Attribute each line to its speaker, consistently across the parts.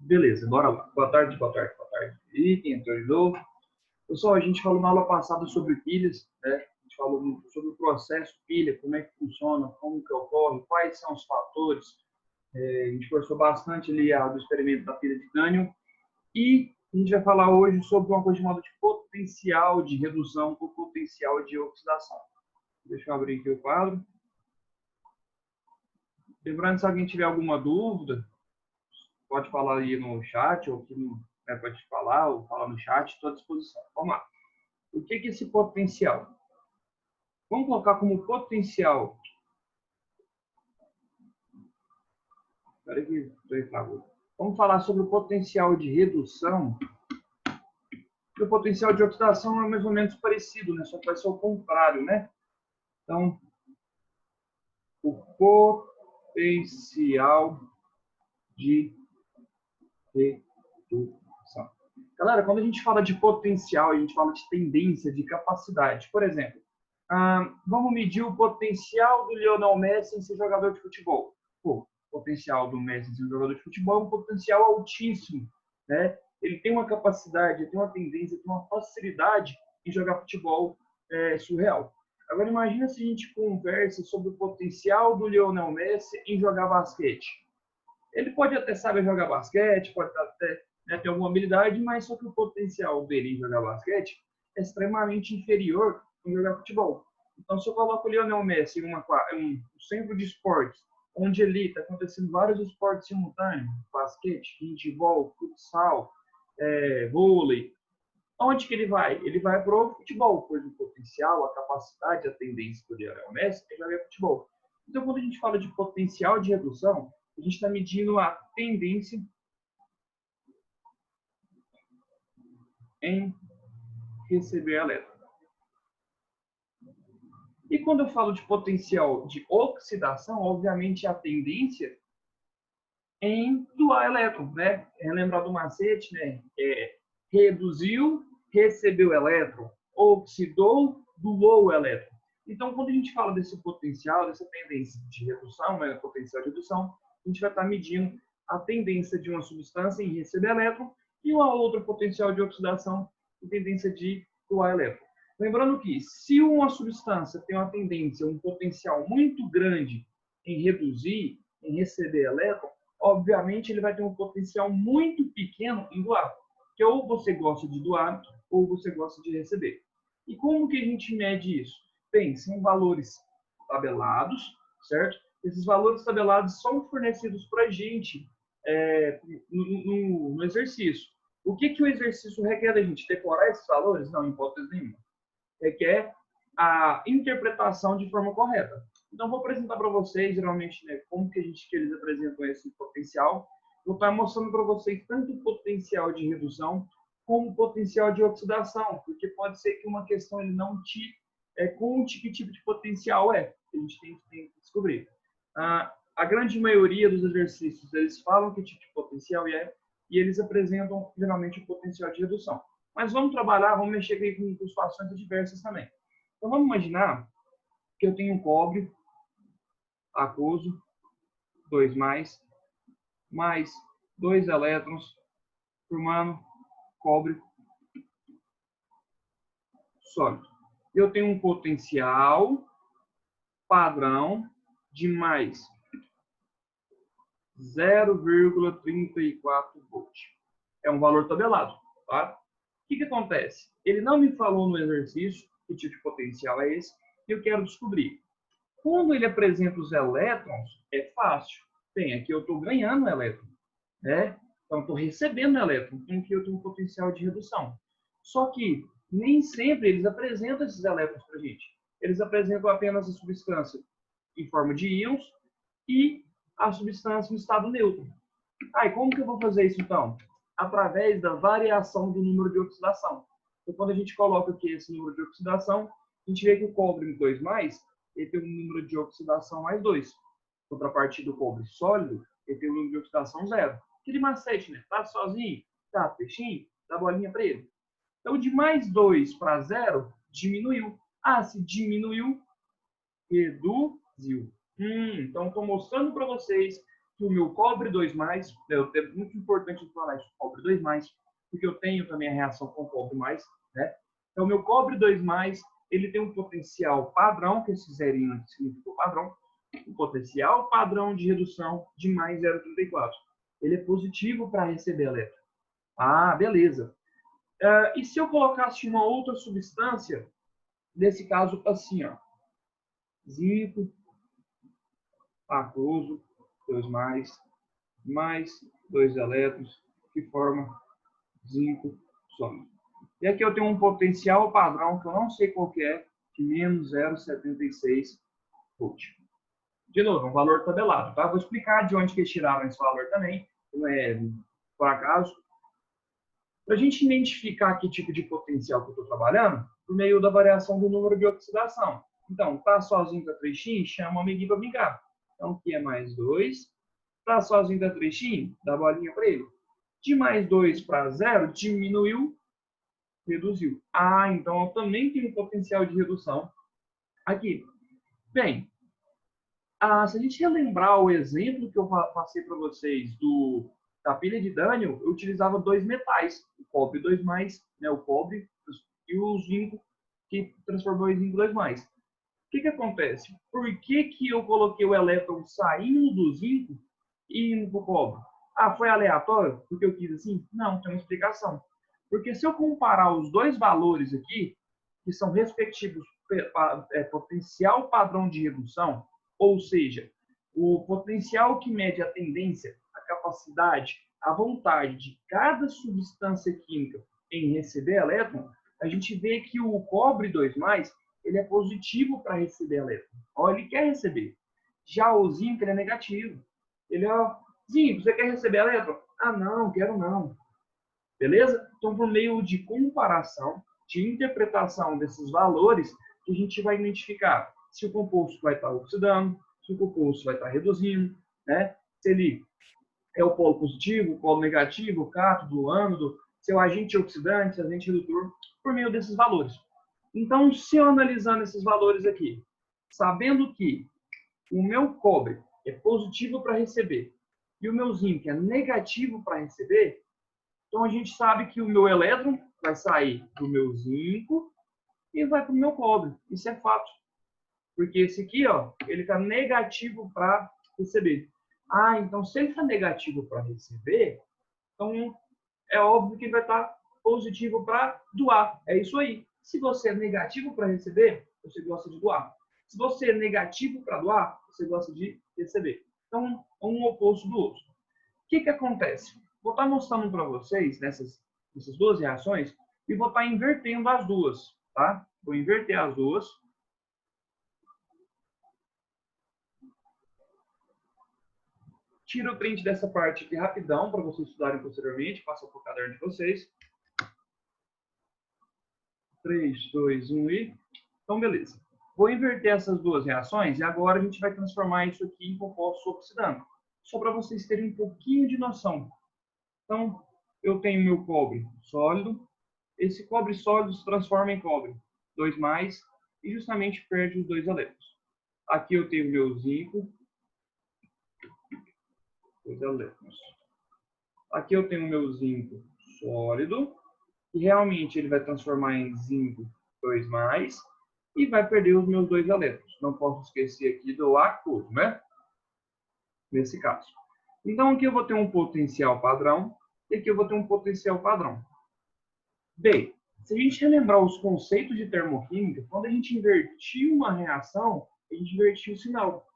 Speaker 1: Beleza, bora lá. Boa tarde, boa tarde, boa tarde. E quem entrou de novo? Pessoal, a gente falou na aula passada sobre pilhas, né? A gente falou muito sobre o processo pilha, como é que funciona, como que ocorre, quais são os fatores. A gente conversou bastante ali do experimento da pilha de Canyon. E a gente vai falar hoje sobre uma coisa chamada de potencial de redução ou potencial de oxidação. Deixa eu abrir aqui o quadro. Lembrando, se alguém tiver alguma dúvida, pode falar aí no chat, ou aqui pode falar, ou falar no chat, estou à disposição. Vamos lá. O que é esse potencial? Vamos colocar como potencial. Espera que vamos falar sobre o potencial de redução. E o potencial de oxidação é mais ou menos parecido, né? Só que vai ser o contrário, né? Então, o potencial de redução. Galera, quando a gente fala de potencial, a gente fala de tendência, de capacidade. Por exemplo, vamos medir o potencial do Lionel Messi em ser jogador de futebol. Pô, o potencial do Messi em ser jogador de futebol é um potencial altíssimo, né? Ele tem uma capacidade, ele tem uma tendência, ele tem uma facilidade em jogar futebol surreal. Agora imagina se a gente conversa sobre o potencial do Lionel Messi em jogar basquete. Ele pode até saber jogar basquete, pode até ter alguma habilidade, mas só que o potencial dele em jogar basquete é extremamente inferior em jogar futebol. Então, se eu coloco o Lionel Messi em um centro de esportes, onde ali está acontecendo vários esportes simultâneos, basquete, handebol, futsal, vôlei, onde que ele vai? Ele vai para o futebol, pois o potencial, a capacidade, a tendência do Lionel Messi é jogar futebol. Então, quando a gente fala de potencial de redução, a gente está medindo a tendência em receber elétron. E quando eu falo de potencial de oxidação, obviamente a tendência em doar elétron, né? Relembrar do macete, né? Reduziu, recebeu elétron, oxidou, doou o elétron. Então, quando a gente fala desse potencial, dessa tendência de redução, né, potencial de redução, a gente vai estar medindo a tendência de uma substância em receber elétron e uma outra potencial de oxidação em tendência de doar elétron. Lembrando que, se uma substância tem uma tendência, um potencial muito grande em reduzir, em receber elétron, obviamente ele vai ter um potencial muito pequeno em doar. Que ou você gosta de doar, ou você gosta de receber. E como que a gente mede isso? Bem, são valores tabelados, certo? Esses valores tabelados são fornecidos para a gente no exercício. O que o exercício requer da gente? Decorar esses valores? Não, em hipótese nenhuma. Requer a interpretação de forma correta. Então, vou apresentar para vocês, geralmente, né, como que eles apresentam esse potencial. Vou estar mostrando para vocês tanto o potencial de redução como o potencial de oxidação, porque pode ser que uma questão ele não te conte que tipo de potencial é. A gente tem que descobrir. A grande maioria dos exercícios, eles falam que tipo de potencial é, e eles apresentam, geralmente, o potencial de redução. Mas vamos trabalhar, vamos mexer aqui com situações adversas também. Então, vamos imaginar que eu tenho um cobre aquoso, 2 mais 2 elétrons, formando cobre sólido. Eu tenho um potencial padrão de mais 0,34 volt. É um valor tabelado, tá? O que acontece? Ele não me falou no exercício que tipo de potencial é esse, e eu quero descobrir. Quando ele apresenta os elétrons, é fácil. Bem, aqui eu estou ganhando elétron, né? Então, estou recebendo elétron, então aqui eu tenho um potencial de redução. Só que nem sempre eles apresentam esses elétrons para a gente. Eles apresentam apenas a substância em forma de íons e a substância em estado neutro. E como que eu vou fazer isso, então? Através da variação do número de oxidação. Então, quando a gente coloca aqui esse número de oxidação, a gente vê que o cobre 2+, ele tem um número de oxidação mais 2. Contrapartida do cobre sólido, ele tem um número de oxidação 0. Aquele macete, né? Tá sozinho? Tá, peixinho? Dá bolinha para ele. Então, de mais 2 para 0, diminuiu. Se diminuiu, reduziu. Então, estou mostrando para vocês que o meu cobre 2+, é muito importante falar isso, cobre 2+, porque eu tenho também a reação com cobre mais, né? Então, o meu cobre 2+, ele tem um potencial padrão, que esse zerinho aqui significa o padrão, um potencial padrão de redução de mais 0,34. Ele é positivo para receber elétron. Ah, beleza. E se eu colocasse uma outra substância, nesse caso, assim, ó, zinco, aquoso, 2+, mais 2 elétrons, que forma zinco sólido. E aqui eu tenho um potencial padrão, que eu não sei qual que é, de menos 0,76 volt. De novo, um valor tabelado, tá? Vou explicar de onde que eles tiraram esse valor também, não é por acaso. Para a gente identificar que tipo de potencial que eu estou trabalhando, por meio da variação do número de oxidação. Então, tá sozinho da 3x, chama o amiguinho para brincar. Então, aqui é mais 2. Tá sozinho da 3x, dá bolinha para ele. De mais 2 para 0, diminuiu, reduziu. Ah, então eu também tenho potencial de redução aqui. Bem, se a gente relembrar o exemplo que eu passei para vocês da pilha de Daniel, eu utilizava 2 metais, o cobre 2+, né, o cobre e o zinco, que transformou em zinco 2+. O que acontece? Por que eu coloquei o elétron saindo do zinco e indo para o cobre? Foi aleatório? Porque eu quis assim? Não, tem uma explicação. Porque se eu comparar os dois valores aqui, que são respectivos potencial padrão de redução, ou seja, o potencial que mede a tendência, a capacidade, a vontade de cada substância química em receber elétron, a gente vê que o cobre 2+, ele é positivo para receber elétron. Ele quer receber. Já o zinco, ele é negativo. Ele é, zinco, você quer receber elétron? Não, quero não. Beleza? Então, por meio de comparação, de interpretação desses valores, que a gente vai identificar se o composto vai estar oxidando, se o composto vai estar reduzindo, né? Se ele é o polo positivo, o polo negativo, o cátodo, o ânodo, se é o agente oxidante, se é o agente redutor, por meio desses valores. Então, se eu analisando esses valores aqui, sabendo que o meu cobre é positivo para receber e o meu zinco é negativo para receber, então a gente sabe que o meu elétron vai sair do meu zinco e vai para o meu cobre. Isso é fato. Porque esse aqui, ó, ele está negativo para receber. Então se ele está negativo para receber, então é óbvio que ele vai estar positivo para doar. É isso aí. Se você é negativo para receber, você gosta de doar. Se você é negativo para doar, você gosta de receber. Então, um oposto do outro. O que acontece? Vou estar mostrando para vocês nessas duas reações e vou estar invertendo as duas, tá? Vou inverter as duas. Tiro o print dessa parte aqui rapidão para vocês estudarem posteriormente. Passa para o caderno de vocês. 3, 2, 1 e... Então, beleza. Vou inverter essas duas reações e agora a gente vai transformar isso aqui em compostos oxidando. Só para vocês terem um pouquinho de noção. Então, eu tenho meu cobre sólido. Esse cobre sólido se transforma em cobre 2+, e justamente perde os 2 elétrons. Aqui eu tenho meu zinco, 2 elétrons. Aqui eu tenho meu zinco sólido, e realmente ele vai transformar em zinco 2+, e vai perder os meus 2 elétrons. Não posso esquecer aqui do aquoso, né? Nesse caso. Então aqui eu vou ter um potencial padrão, e aqui eu vou ter um potencial padrão. Bem, se a gente relembrar os conceitos de termoquímica, quando a gente invertiu uma reação, a gente invertiu o sinal.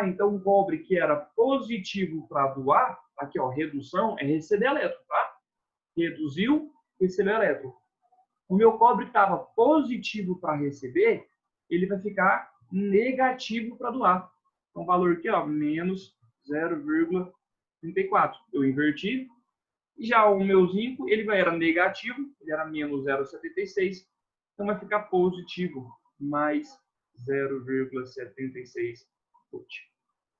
Speaker 1: Então o cobre que era positivo para doar, aqui ó, redução, é receber elétron, tá? Reduziu, recebeu elétron. O meu cobre estava positivo para receber, ele vai ficar negativo para doar. Então o valor aqui, ó, menos 0,34. Eu inverti. Já o meu zinco, ele era negativo, ele era menos 0,76, então vai ficar positivo, mais 0,76 volt.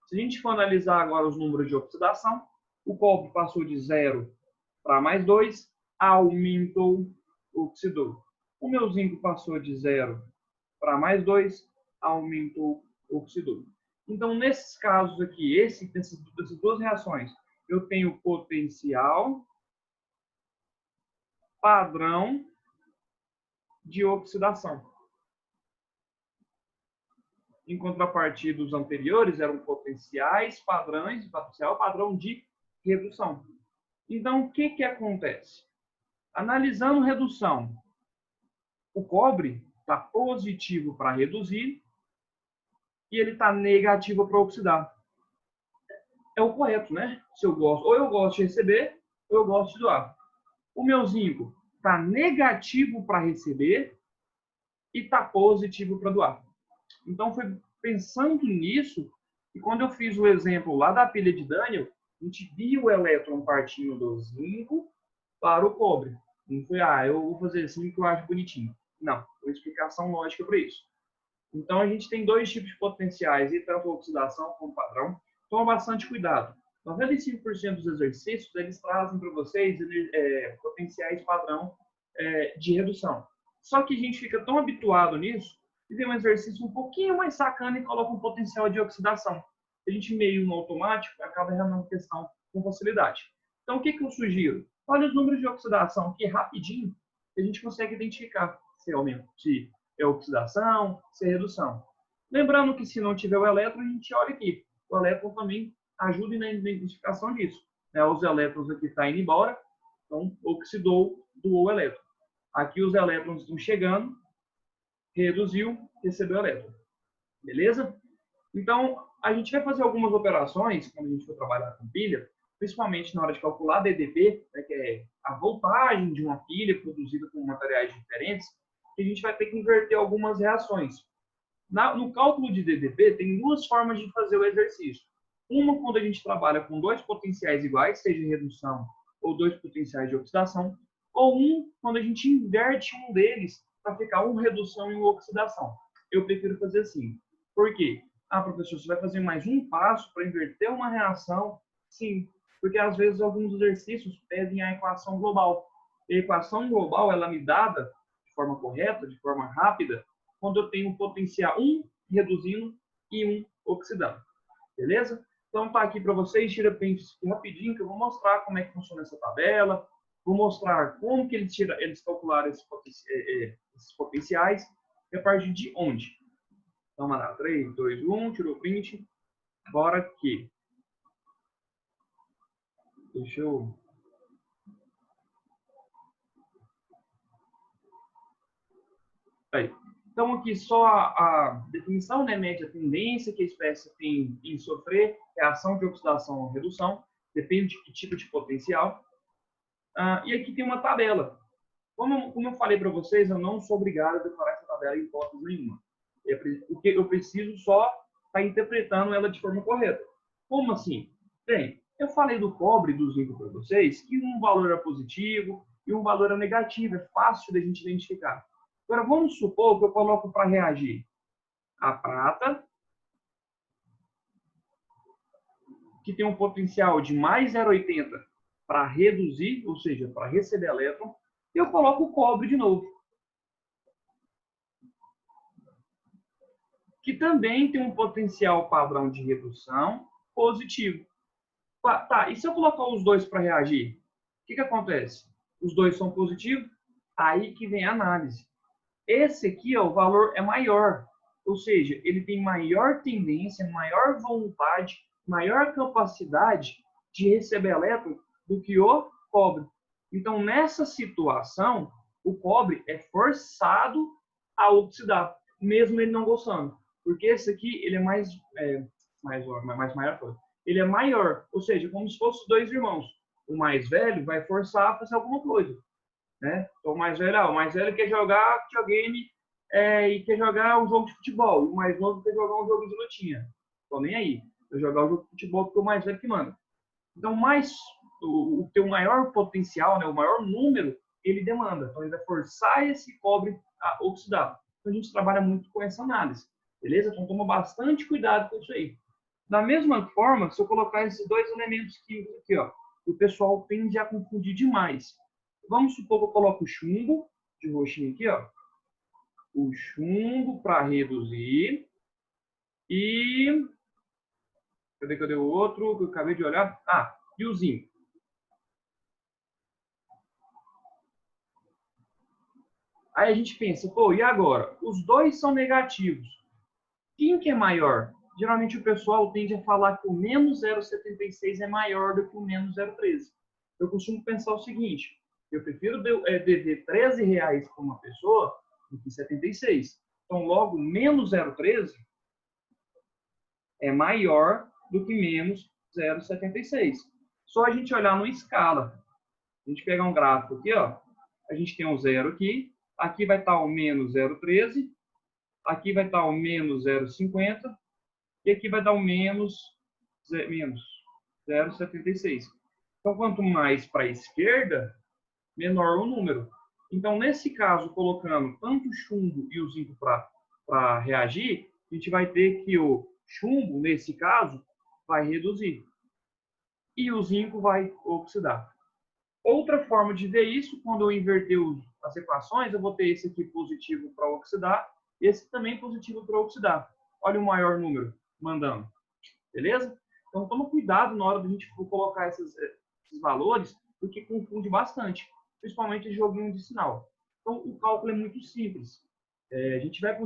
Speaker 1: Se a gente for analisar agora os números de oxidação, o cobre passou de 0 para mais 2, aumentou, oxidou. O meu zinco passou de 0 para mais 2, aumentou, oxidou. Então, nesses casos aqui, essas duas reações, eu tenho potencial padrão de oxidação. Em contrapartida, os anteriores eram potenciais padrões, potencial padrão de redução. Então, o que acontece? Analisando redução, o cobre está positivo para reduzir e ele está negativo para oxidar. É o correto, né? Se eu gosto, ou eu gosto de receber, ou eu gosto de doar. O meu zinco está negativo para receber e está positivo para doar. Então, foi pensando nisso que quando eu fiz o exemplo lá da pilha de Daniel, a gente via o elétron partindo do zinco para o cobre. Não foi, eu vou fazer assim que eu acho bonitinho. Não, tem uma explicação lógica para isso. Então, a gente tem dois tipos de potenciais, e tanto a oxidação como padrão. Toma bastante cuidado. 95% dos exercícios, eles trazem para vocês potenciais padrão de redução. Só que a gente fica tão habituado nisso, e tem um exercício um pouquinho mais sacana e coloca um potencial de oxidação. A gente meio no automático acaba errando a questão com facilidade. Então, o que eu sugiro? Olha os números de oxidação, que rapidinho a gente consegue identificar se é oxidação, se é redução. Lembrando que se não tiver o elétron, a gente olha aqui. O elétron também ajuda na identificação disso. Os elétrons aqui estão indo embora, então oxidou, doou o elétron. Aqui os elétrons estão chegando, reduziu, recebeu o elétron. Beleza? Então, a gente vai fazer algumas operações, quando a gente for trabalhar com pilha, principalmente na hora de calcular DDP, né, que é a voltagem de uma pilha produzida com materiais diferentes, que a gente vai ter que inverter algumas reações. No cálculo de DDP, tem duas formas de fazer o exercício. Uma, quando a gente trabalha com dois potenciais iguais, seja redução ou dois potenciais de oxidação, ou quando a gente inverte um deles para ficar um redução e um oxidação. Eu prefiro fazer assim. Por quê? Professor, você vai fazer mais um passo para inverter uma reação? Sim, porque às vezes alguns exercícios pedem a equação global. A equação global, ela me dada de forma correta, de forma rápida, quando eu tenho um potencial reduzindo e um oxidando. Beleza? Então tá aqui para vocês, tira print rapidinho que eu vou mostrar como é que funciona essa tabela, vou mostrar como que eles calcularam esses potenciais e a partir de onde. Então, vamos lá, 3, 2, 1, tirou o print, bora aqui. Deixa eu... Aí. Então, aqui só a definição, né, média tendência que a espécie tem em sofrer reação de oxidação ou redução, depende de que tipo de potencial. E aqui tem uma tabela. Como eu falei para vocês, eu não sou obrigado a decorar essa tabela em hipótese nenhuma. O que eu preciso só estar interpretando ela de forma correta. Como assim? Bem, eu falei do cobre e do zinco para vocês, que um valor é positivo e um valor é negativo, é fácil da gente identificar. Agora, vamos supor que eu coloco para reagir a prata, que tem um potencial de mais 0,80 para reduzir, ou seja, para receber elétron, e eu coloco o cobre de novo, que também tem um potencial padrão de redução positivo. Tá, e se eu colocar os dois para reagir, o que acontece? Os dois são positivos, aí que vem a análise. Esse aqui, o valor é maior, ou seja, ele tem maior tendência, maior vontade, maior capacidade de receber elétron do que o cobre. Então, nessa situação, o cobre é forçado a oxidar, mesmo ele não gostando. Porque esse aqui, ele é mais maior. Ele é maior, ou seja, como se fossem dois irmãos. O mais velho vai forçar a fazer alguma coisa. Né? Então, o mais velho quer jogar videogame e quer jogar um jogo de futebol. E o mais novo quer jogar um jogo de lutinha. Estou nem aí. Eu jogar o jogo de futebol porque o mais velho que manda. Então, o teu maior potencial, né, o maior número, ele demanda. Então, ele vai forçar esse cobre a oxidar. Então, a gente trabalha muito com essa análise. Beleza? Então, toma bastante cuidado com isso aí. Da mesma forma, se eu colocar esses dois elementos químicos aqui, ó, o pessoal tende a confundir demais. Vamos supor que eu coloco o chumbo, de roxinho aqui, ó. O chumbo para reduzir. E Cadê o outro que eu acabei de olhar? Ah, e o zinco. Aí a gente pensa, pô, e agora? Os dois são negativos. Quem que é maior? Geralmente o pessoal tende a falar que o menos 0,76 é maior do que o menos 0,13. Eu costumo pensar o seguinte, eu prefiro dever R$ 13 para uma pessoa do que 76. Então, logo, menos 0,13 é maior do que menos 0,76. Só a gente olhar no escala. A gente pegar um gráfico aqui, ó, a gente tem um zero aqui vai estar o menos 0,13, aqui vai estar o menos 0,50 e aqui vai dar o menos 0,76. Então, quanto mais para a esquerda, menor o número. Então, nesse caso, colocando tanto o chumbo e o zinco para reagir, a gente vai ter que o chumbo, nesse caso, vai reduzir e o zinco vai oxidar. Outra forma de ver isso, quando eu inverter as equações, eu vou ter esse aqui positivo para oxidar, esse também positivo para oxidar. Olha o maior número mandando. Beleza? Então, toma cuidado na hora de a gente colocar esses valores, porque confunde bastante, principalmente joguinho de sinal. Então, o cálculo é muito simples. A gente vai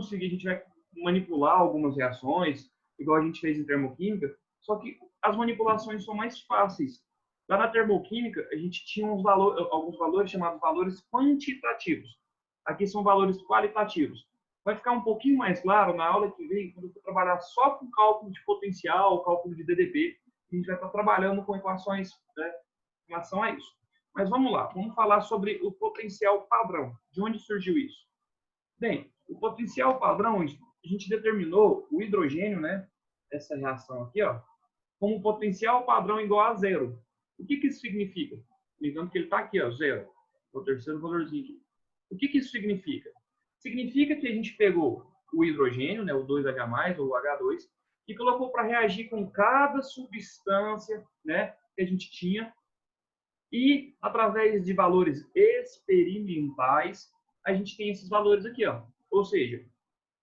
Speaker 1: manipular algumas reações, igual a gente fez em termoquímica, só que as manipulações são mais fáceis. Lá na termoquímica, a gente tinha alguns valores chamados valores quantitativos. Aqui são valores qualitativos. Vai ficar um pouquinho mais claro na aula que vem, quando eu for trabalhar só com cálculo de potencial, cálculo de DDP, a gente vai estar trabalhando com equações, né, em relação a isso. Mas vamos lá, vamos falar sobre o potencial padrão. De onde surgiu isso? Bem, o potencial padrão, a gente determinou o hidrogênio, né, essa reação aqui, ó, como potencial padrão igual a zero. O que isso significa? Lembrando que ele está aqui, ó, zero. É o terceiro valorzinho aqui. O que isso significa? Significa que a gente pegou o hidrogênio, né, o 2H+, ou o H2, e colocou para reagir com cada substância, né, que a gente tinha, e através de valores experimentais, a gente tem esses valores aqui, ó. Ou seja,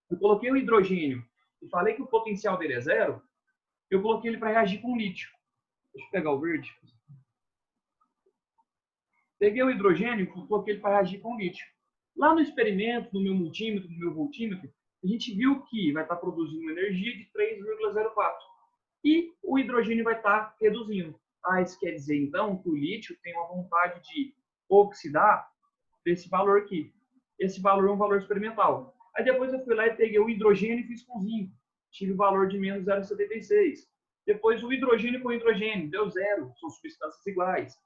Speaker 1: eu coloquei o hidrogênio e falei que o potencial dele é zero, eu coloquei ele para reagir com lítio. Deixa eu pegar o verde. Peguei o hidrogênio e coloquei ele para reagir com lítio. Lá no experimento, no meu multímetro, no meu voltímetro, a gente viu que vai estar produzindo energia de 3,04. E o hidrogênio vai estar reduzindo. Ah, isso quer dizer, então, que o lítio tem uma vontade de oxidar desse valor aqui. Esse valor é um valor experimental. Aí depois eu fui lá e peguei o hidrogênio e fiz com zinco. Tive o valor de menos 0,76. Depois o hidrogênio com hidrogênio, deu zero. São substâncias iguais.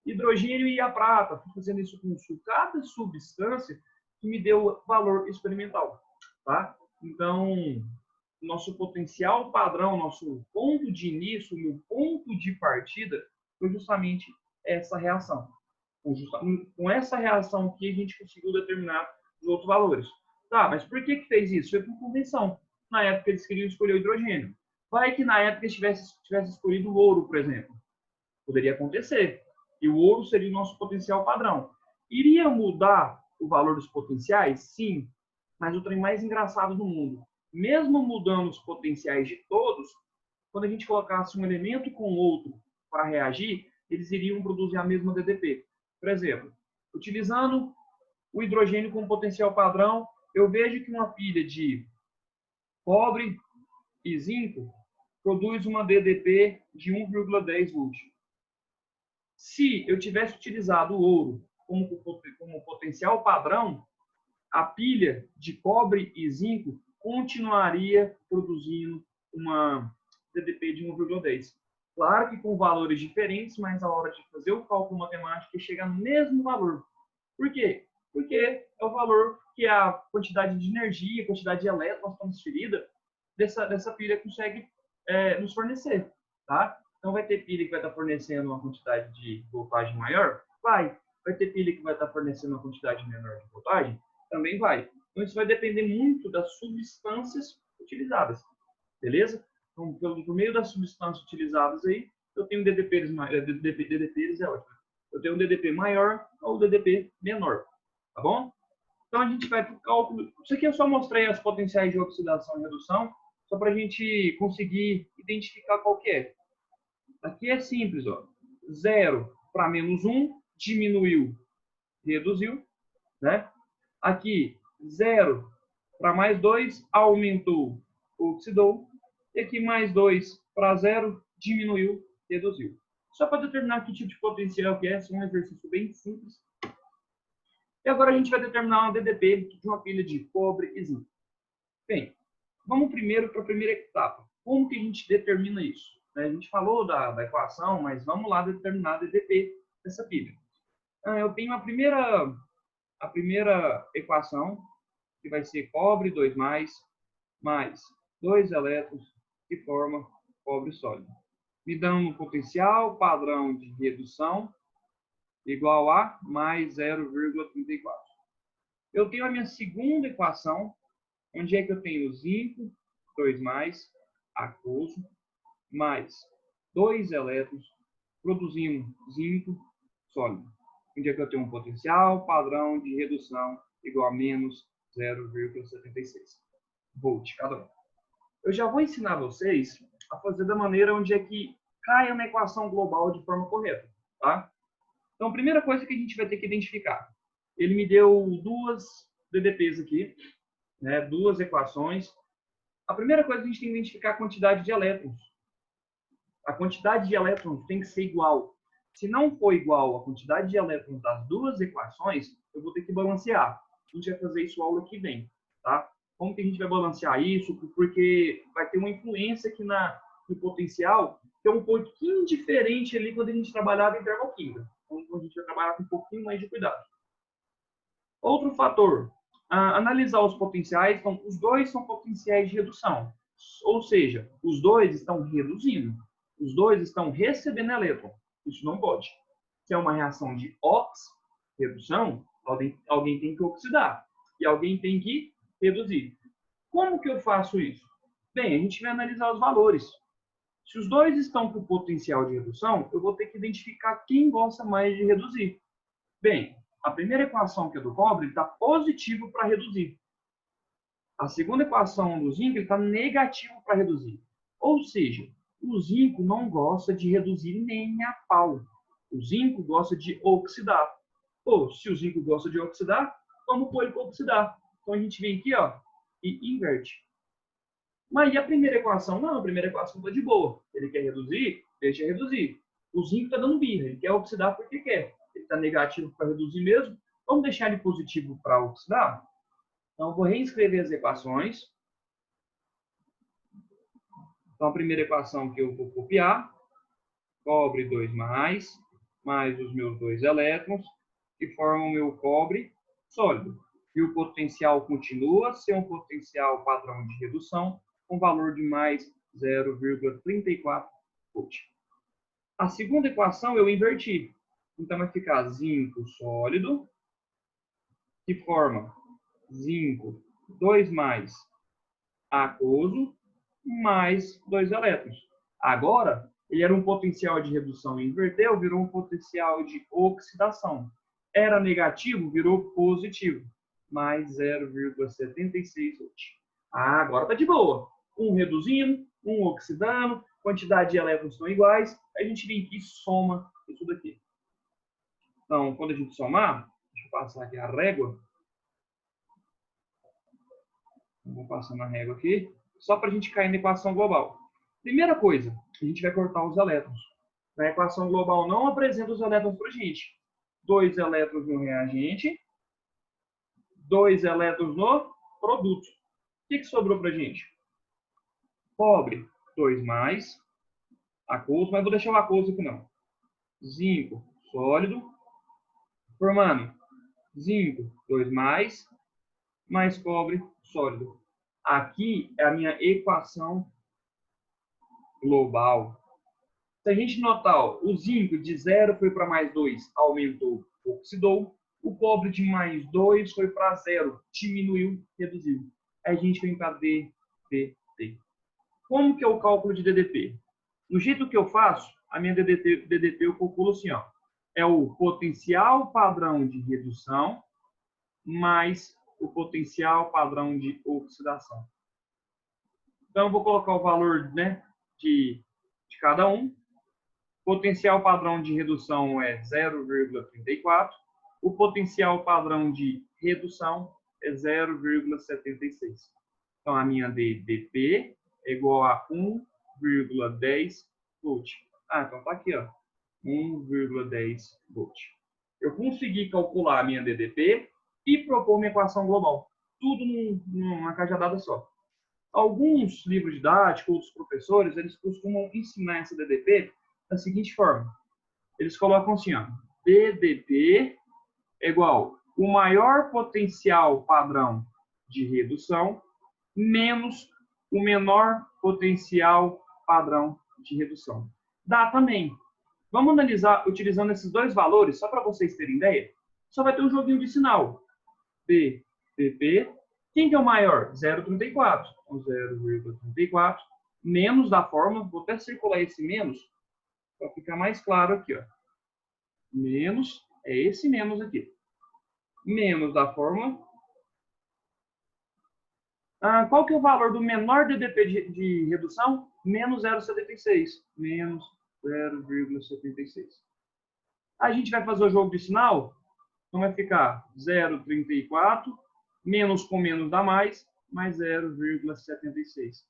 Speaker 1: Hidrogênio e a prata, fui fazendo isso com cada substância que me deu valor experimental. Tá? Então, nosso potencial padrão, nosso ponto de início, meu ponto de partida, foi justamente essa reação. Com essa reação que a gente conseguiu determinar os outros valores. Tá, mas por que fez isso? Foi por convenção. Na época eles queriam escolher o hidrogênio. Vai que na época eles tivesse escolhido o ouro, por exemplo. Poderia acontecer. E o ouro seria o nosso potencial padrão. Iria mudar o valor dos potenciais? Sim. Mas o trem mais engraçado do mundo. Mesmo mudando os potenciais de todos, quando a gente colocasse um elemento com outro para reagir, eles iriam produzir a mesma DDP. Por exemplo, utilizando o hidrogênio como potencial padrão, eu vejo que uma pilha de cobre e zinco produz uma DDP de 1,10 volt. Se eu tivesse utilizado o ouro como potencial padrão, a pilha de cobre e zinco continuaria produzindo uma DDP de 1,10. Claro que com valores diferentes, mas a hora de fazer o cálculo matemático chega no mesmo valor. Por quê? Porque é o valor que a quantidade de energia, a quantidade de elétrons transferida dessa pilha consegue nos fornecer. Tá? Então, vai ter pilha que vai estar fornecendo uma quantidade de voltagem maior? Vai. Vai ter pilha que vai estar fornecendo uma quantidade menor de voltagem? Também vai. Então, isso vai depender muito das substâncias utilizadas. Beleza? Então, por meio das substâncias utilizadas aí, eu tenho DDPs é ótimo. Eu tenho um DDP maior ou um DDP menor. Tá bom? Então, a gente vai para o cálculo. Isso aqui eu só mostrei as potenciais de oxidação e redução, só para a gente conseguir identificar qual que é. Aqui é simples, ó. 0 para -1, diminuiu, reduziu, né? Aqui, 0 para +2, aumentou, oxidou. E aqui, +2 para 0, diminuiu, reduziu. Só para determinar que tipo de potencial que é, é um exercício bem simples. E agora a gente vai determinar uma DDP de uma pilha de cobre e zinco. Bem, vamos primeiro para a primeira etapa. Como que a gente determina isso? A gente falou da equação, mas vamos lá determinar a DDP dessa pilha. Eu tenho a primeira equação, que vai ser cobre 2+, mais 2 elétrons, que forma cobre sólido. Me dando um potencial padrão de redução igual a mais 0,34. Eu tenho a minha segunda equação, onde é que eu tenho zinco, 2+, aquoso, mais 2 elétrons, produzindo zinco sólido. Onde é que eu tenho um potencial padrão de redução igual a menos 0,76 volt cada um. Eu já vou ensinar vocês a fazer da maneira onde é que caia na equação global de forma correta, tá? Então, a primeira coisa que a gente vai ter que identificar. Ele me deu duas DDPs aqui, né, duas equações. A primeira coisa que a gente tem que identificar é a quantidade de elétrons. A quantidade de elétrons tem que ser igual. Se não for igual a quantidade de elétrons das duas equações, eu vou ter que balancear. A gente vai fazer isso aula que vem, tá? Como que a gente vai balancear isso? Porque vai ter uma influência aqui no potencial que é um pouquinho diferente ali quando a gente trabalhava em termoquímica. Então, a gente vai trabalhar com um pouquinho mais de cuidado. Outro fator, analisar os potenciais. Então, os dois são potenciais de redução. Ou seja, os dois estão reduzindo. Os dois estão recebendo elétron. Isso não pode. Se é uma reação de redução, alguém tem que oxidar. E alguém tem que reduzir. Como que eu faço isso? Bem, a gente vai analisar os valores. Se os dois estão com potencial de redução, eu vou ter que identificar quem gosta mais de reduzir. Bem, a primeira equação, que é do cobre, está positivo para reduzir. A segunda equação do zinco está negativo para reduzir. Ou seja, o zinco não gosta de reduzir nem a pau. O zinco gosta de oxidar. Ou, se o zinco gosta de oxidar, vamos pôr ele para oxidar. Então, a gente vem aqui, ó, e inverte. Mas e a primeira equação? Não, a primeira equação está de boa. Ele quer reduzir, deixa reduzir. O zinco está dando birra, ele quer oxidar porque quer. Ele está negativo para reduzir mesmo. Vamos deixar ele positivo para oxidar? Então, eu vou reescrever as equações. Então, a primeira equação que eu vou copiar, cobre 2+, mais os meus 2 elétrons, que formam o meu cobre sólido. E o potencial continua a ser um potencial padrão de redução, com valor de mais 0,34 volt. A segunda equação eu inverti. Então, vai ficar zinco sólido, que forma zinco 2+, aquoso, mais 2 elétrons. Agora, ele era um potencial de redução e inverteu, virou um potencial de oxidação. Era negativo, virou positivo, mais 0,76 volt. Agora está de boa. Um reduzindo, um oxidando, quantidade de elétrons são iguais, a gente vem aqui e soma isso daqui. Então, quando a gente somar, deixa eu passar aqui a régua. Vou passar na régua aqui, só para a gente cair na equação global. Primeira coisa, a gente vai cortar os elétrons. Na equação global não apresenta os elétrons para a gente. 2 elétrons no reagente, 2 elétrons no produto. O que sobrou para a gente? Cobre, 2+, aquoso, mas vou deixar o aquoso aqui não. Zinco, sólido, formando zinco, 2+, mais cobre, sólido. Aqui é a minha equação global. Se a gente notar, ó, o zinco de 0 foi para +2, aumentou, oxidou. O cobre de +2 foi para 0, diminuiu, reduziu. Aí a gente vem para DDP. Como que é o cálculo de DDP? No jeito que eu faço, a minha DDP eu calculo assim, ó. É o potencial padrão de redução mais o potencial padrão de oxidação. Então, eu vou colocar o valor, né, de cada um. Potencial padrão de redução é 0,34. O potencial padrão de redução é 0,76. Então, a minha DDP é igual a 1,10 volt. Ah, então tá aqui, ó. 1,10 volt. Eu consegui calcular a minha DDP e propor uma equação global. Tudo numa cajadada só. Alguns livros didáticos, outros professores, eles costumam ensinar essa DDP da seguinte forma. Eles colocam assim, ó, DDP é igual o maior potencial padrão de redução menos o menor potencial padrão de redução. Dá também. Vamos analisar utilizando esses dois valores, só para vocês terem ideia. Só vai ter um joguinho de sinal. DDP. Quem que é o maior? 0,34. Então, 0,34 menos da fórmula. Vou até circular esse menos para ficar mais claro aqui, ó. Menos, é esse menos aqui. Menos da fórmula. Qual que é o valor do menor DDP de redução? Menos 0,76. Menos 0,76. A gente vai fazer o jogo de sinal. Então, vai ficar 0,34. Menos com menos dá mais 0,76.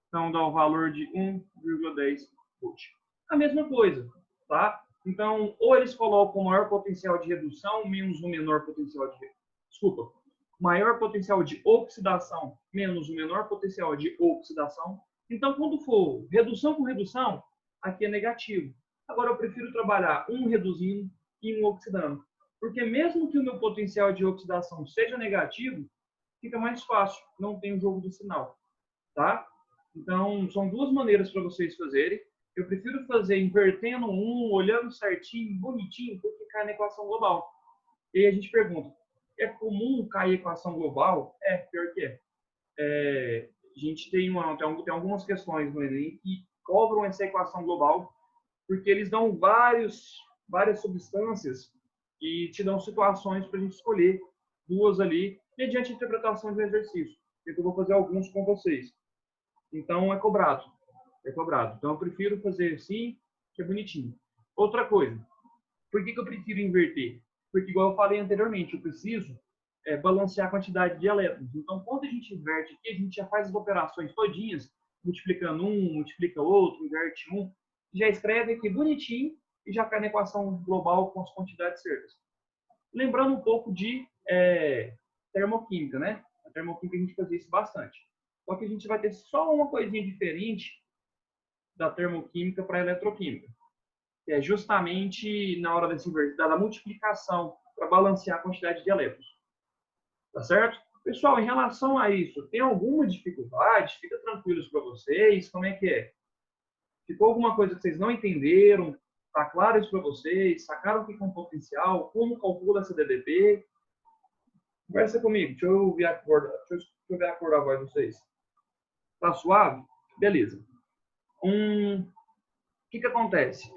Speaker 1: Então, dá o valor de 1,10 volt. A mesma coisa, tá? Então, ou eles colocam o maior potencial de redução menos o menor potencial de... Desculpa. Maior potencial de oxidação menos o menor potencial de oxidação. Então, quando for redução com redução, aqui é negativo. Agora, eu prefiro trabalhar um reduzindo e um oxidando. Porque mesmo que o meu potencial de oxidação seja negativo, fica mais fácil, não tem um jogo de sinal, tá? Então, são duas maneiras para vocês fazerem. Eu prefiro fazer invertendo um, olhando certinho, bonitinho, do que cair na equação global. E aí a gente pergunta, é comum cair a equação global? É, pior que é. A gente tem algumas questões no Enem que cobram essa equação global, porque eles dão várias substâncias e te dão situações para a gente escolher duas ali, mediante a interpretação de um exercício. Eu vou fazer alguns com vocês. Então, é cobrado. É cobrado. Então, eu prefiro fazer assim, que é bonitinho. Outra coisa, por que eu prefiro inverter? Porque, igual eu falei anteriormente, eu preciso balancear a quantidade de elétrons. Então, quando a gente inverte aqui, a gente já faz as operações todinhas, multiplicando um, multiplica outro, inverte um, já escreve aqui bonitinho e já cai na equação global com as quantidades certas. Lembrando um pouco de termoquímica, né? A termoquímica a gente fazia isso bastante. Só que a gente vai ter só uma coisinha diferente da termoquímica para a eletroquímica. Que é justamente na hora da multiplicação para balancear a quantidade de elétrons. Tá certo? Pessoal, em relação a isso, tem alguma dificuldade? Fica tranquilos para vocês. Como é que é? Ficou alguma coisa que vocês não entenderam? Está claro isso para vocês? Sacaram o que é um potencial? Como calcula essa DDP? Conversa comigo. Deixa eu ver a cor da voz de vocês. Tá suave? Beleza. O que acontece?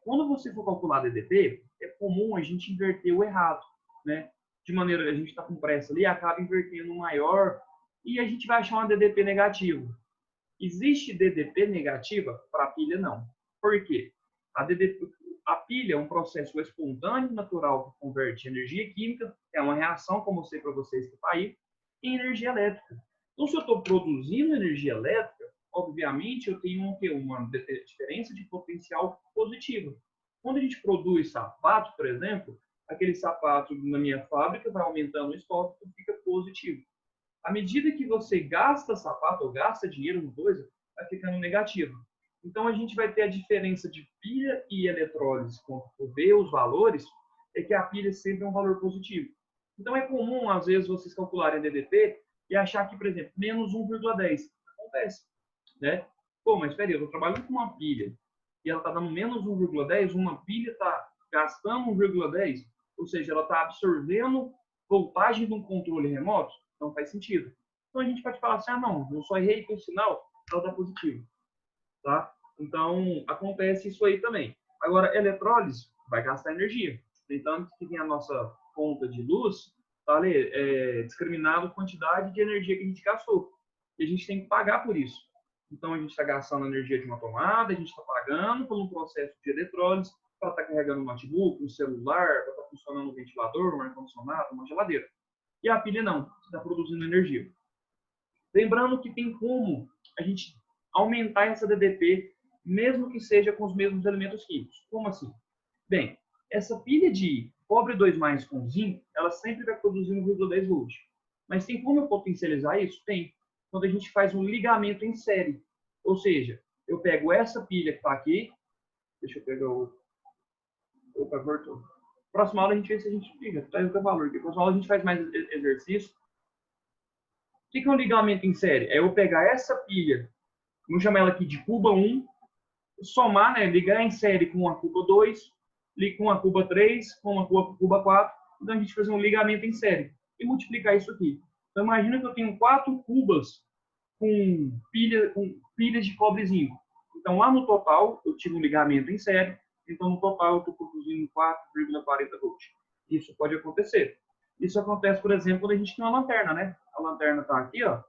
Speaker 1: Quando você for calcular DDP, é comum a gente inverter o errado, né? De maneira, a gente está com pressa ali, acaba invertendo o maior e a gente vai achar uma DDP negativa. Existe DDP negativa? Para a pilha, não. Por quê? A pilha é um processo espontâneo, natural, que converte energia química, é uma reação, como eu sei para vocês que está aí, em energia elétrica. Então, se eu estou produzindo energia elétrica, obviamente eu tenho uma diferença de potencial positiva. Quando a gente produz sapato, por exemplo, aquele sapato na minha fábrica vai aumentando o estoque e fica positivo. À medida que você gasta sapato ou gasta dinheiro no coisa, vai ficando negativo. Então, a gente vai ter a diferença de pilha e eletrólise. Quando for ver os valores, é que a pilha sempre é um valor positivo. Então, é comum, às vezes, vocês calcularem DDP e achar que, por exemplo, menos 1,10. Acontece, né? Pô, mas espera aí, eu estou trabalhando com uma pilha e ela está dando menos 1,10, uma pilha está gastando 1,10, ou seja, ela está absorvendo voltagem de um controle remoto, não faz sentido. Então, a gente pode falar assim, não, eu só errei com o sinal, ela está positiva. Tá? Então, acontece isso aí também. Agora, eletrólise vai gastar energia. Então, que tem a nossa conta de luz, tá ali, discriminado a quantidade de energia que a gente gastou. e a gente tem que pagar por isso. Então, a gente está gastando a energia de uma tomada, a gente está pagando por um processo de eletrólise para estar carregando um notebook, um celular, para estar funcionando um ventilador, um ar-condicionado, uma geladeira. E a pilha não, está produzindo energia. Lembrando que tem como a gente aumentar essa DDP, mesmo que seja com os mesmos elementos químicos. Como assim? Bem, essa pilha de cobre 2+ com zinco, ela sempre vai produzir 1,10 volts. Mas tem como eu potencializar isso? Tem. Quando a gente faz um ligamento em série. Ou seja, eu pego essa pilha que está aqui, deixa eu pegar o... Opa, cortou. Próxima aula a gente vê se a gente liga, tá aí o valor. Porque próxima aula a gente faz mais exercício. O que é um ligamento em série? É eu pegar essa pilha, vamos chamar ela aqui de cuba 1, somar, né, ligar em série com a cuba 2, com a cuba 3, com a cuba 4, então a gente faz um ligamento em série e multiplicar isso aqui. Então imagina que eu tenho 4 cubas com pilhas de cobre e zinco. Então lá no total eu tive um ligamento em série, então no total eu estou produzindo 4,40 volts. Isso pode acontecer. Isso acontece, por exemplo, quando a gente tem uma lanterna, né? A lanterna está aqui, ó.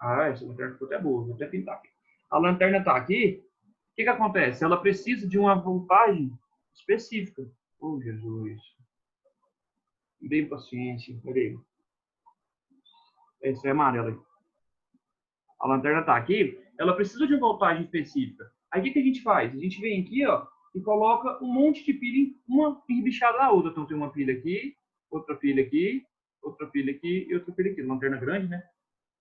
Speaker 1: Ah, essa lanterna ficou até boa, vou até pintar aqui. A lanterna está aqui, o que acontece? Ela precisa de uma voltagem específica. Oh, Jesus. Bem paciente, peraí. Esse é amarelo aí. A lanterna está aqui, ela precisa de uma voltagem específica. Aí o que a gente faz? A gente vem aqui, ó, e coloca um monte de pilha, uma enribixada da outra. Então tem uma pilha aqui, outra pilha aqui, outra pilha aqui e outra pilha aqui. Lanterna grande, né?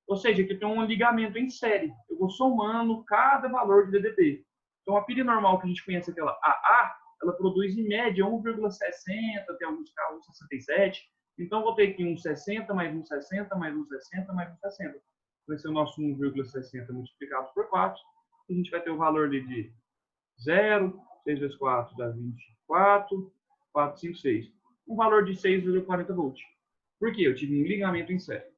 Speaker 1: Ou seja, aqui tem um ligamento em série. Eu vou somando cada valor de DDP. Então, a pilha normal que a gente conhece, aquela AA, ela produz em média 1,60, tem alguns casos 1,67. Então, vou ter aqui um 60, mais um 60, mais um 60, mais um 60. Vai ser o nosso 1,60 multiplicado por 4. E a gente vai ter o valor de 0, 6 vezes 4 dá 24, 4, 5, 6. Um valor de 6,40 volts. Por quê? Eu tive um ligamento em série.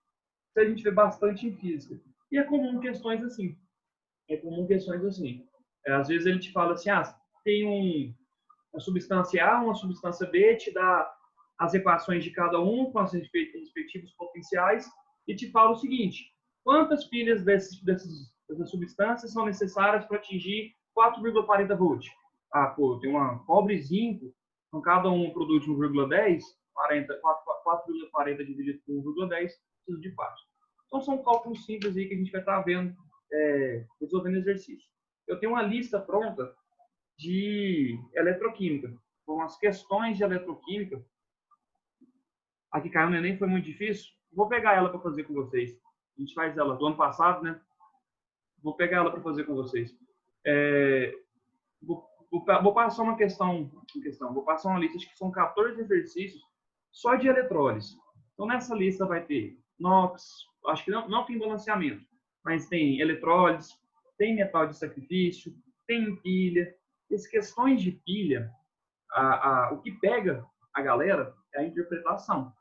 Speaker 1: Isso a gente vê bastante em física. E é comum questões assim. Às vezes ele te fala assim, tem uma substância A, uma substância B, te dá as equações de cada um com os respectivos potenciais e te fala o seguinte, quantas pilhas dessas substâncias são necessárias para atingir 4,40 volts? Tem uma cobre e zinco, então cada um produz 1,10, 4,40 dividido por 1,10, preciso de 4. Então, são cálculos simples aí que a gente vai estar vendo, resolvendo exercício. Eu tenho uma lista pronta de eletroquímica, com as questões de eletroquímica. Aqui caiu o neném, foi muito difícil. Vou pegar ela para fazer com vocês. A gente faz ela do ano passado, né? Vou pegar ela para fazer com vocês. Vou passar uma vou passar uma lista, acho que são 14 exercícios só de eletrólise. Então, nessa lista vai ter NOx, acho que não tem balanceamento, mas tem eletrólise, tem metal de sacrifício, tem pilha. Essas questões de pilha, o que pega a galera é a interpretação,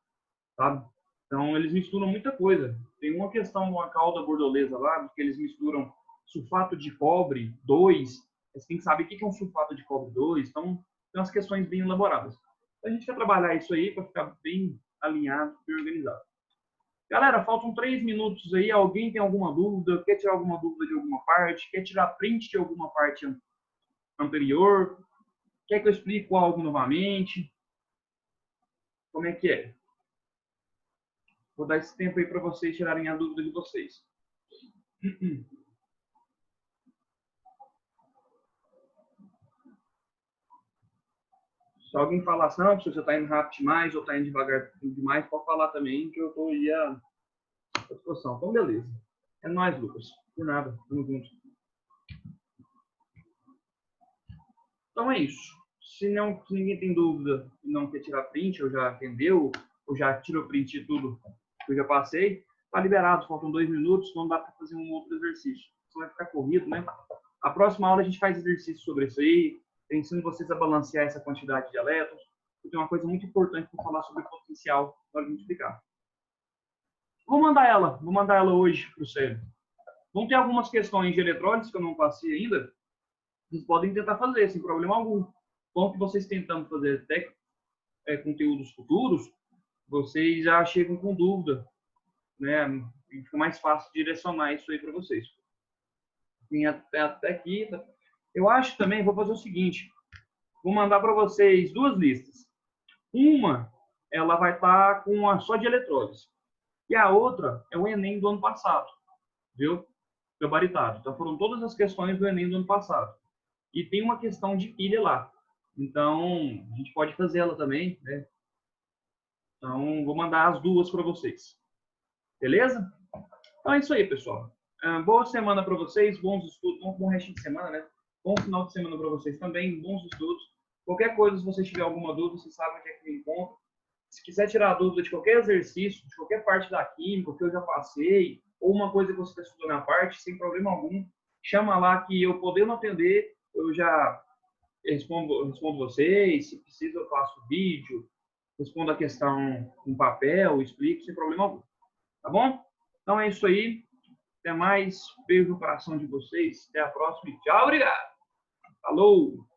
Speaker 1: sabe? Então, eles misturam muita coisa. Tem uma questão de uma calda bordolesa lá, que eles misturam sulfato de cobre 2. Você tem que saber o que é um sulfato de cobre 2. Então, tem umas questões bem elaboradas. Então, a gente vai trabalhar isso aí para ficar bem alinhado e organizado. Galera, faltam 3 minutos aí. Alguém tem alguma dúvida? Quer tirar alguma dúvida de alguma parte? Quer tirar print de alguma parte anterior? Quer que eu explique algo novamente? Como é que é? Vou dar esse tempo aí para vocês tirarem a dúvida de vocês. Se alguém falar assim, não, se você está indo rápido demais ou está indo devagar demais, pode falar também, que eu estou aí à disposição. Então, beleza. É nóis, Lucas. Por nada. Tamo junto. Então é isso. Se ninguém tem dúvida e não quer tirar print, ou já entendeu, ou já tirou print de tudo que eu já passei, tá liberado. Faltam 2 minutos, não dá para fazer um outro exercício. Isso vai ficar corrido, né? A próxima aula a gente faz exercício sobre isso aí. Eu ensino vocês a balancear essa quantidade de elétrons. Tem uma coisa muito importante para falar sobre o potencial para multiplicar. Vou mandar ela hoje para o cérebro. Vão ter algumas questões de eletrólise que eu não passei ainda. Vocês podem tentar fazer, sem problema algum. Bom que vocês tentando fazer conteúdos futuros, vocês já chegam com dúvida né? E fica mais fácil direcionar isso aí para vocês. Vim até aqui. Eu acho também, vou fazer o seguinte, vou mandar para vocês duas listas. Uma, ela vai estar com só de eletrólise. E a outra é o Enem do ano passado, viu? Gabaritado. Então foram todas as questões do Enem do ano passado. E tem uma questão de pilha lá. Então, a gente pode fazer ela também, né? Então, vou mandar as duas para vocês. Beleza? Então é isso aí, pessoal. Boa semana para vocês, bons estudos, bom resto de semana, né? Bom final de semana para vocês também, bons estudos. Qualquer coisa, se vocês tiverem alguma dúvida, vocês sabem onde é que me encontro. Se quiser tirar dúvida de qualquer exercício, de qualquer parte da química, que eu já passei, ou uma coisa que você está estudando à parte, sem problema algum, chama lá que eu podendo atender, eu já respondo vocês. Se precisa, eu faço vídeo, respondo a questão em papel, explico sem problema algum. Tá bom? Então é isso aí. Até mais. Beijo no coração de vocês. Até a próxima e tchau. Obrigado. Falou!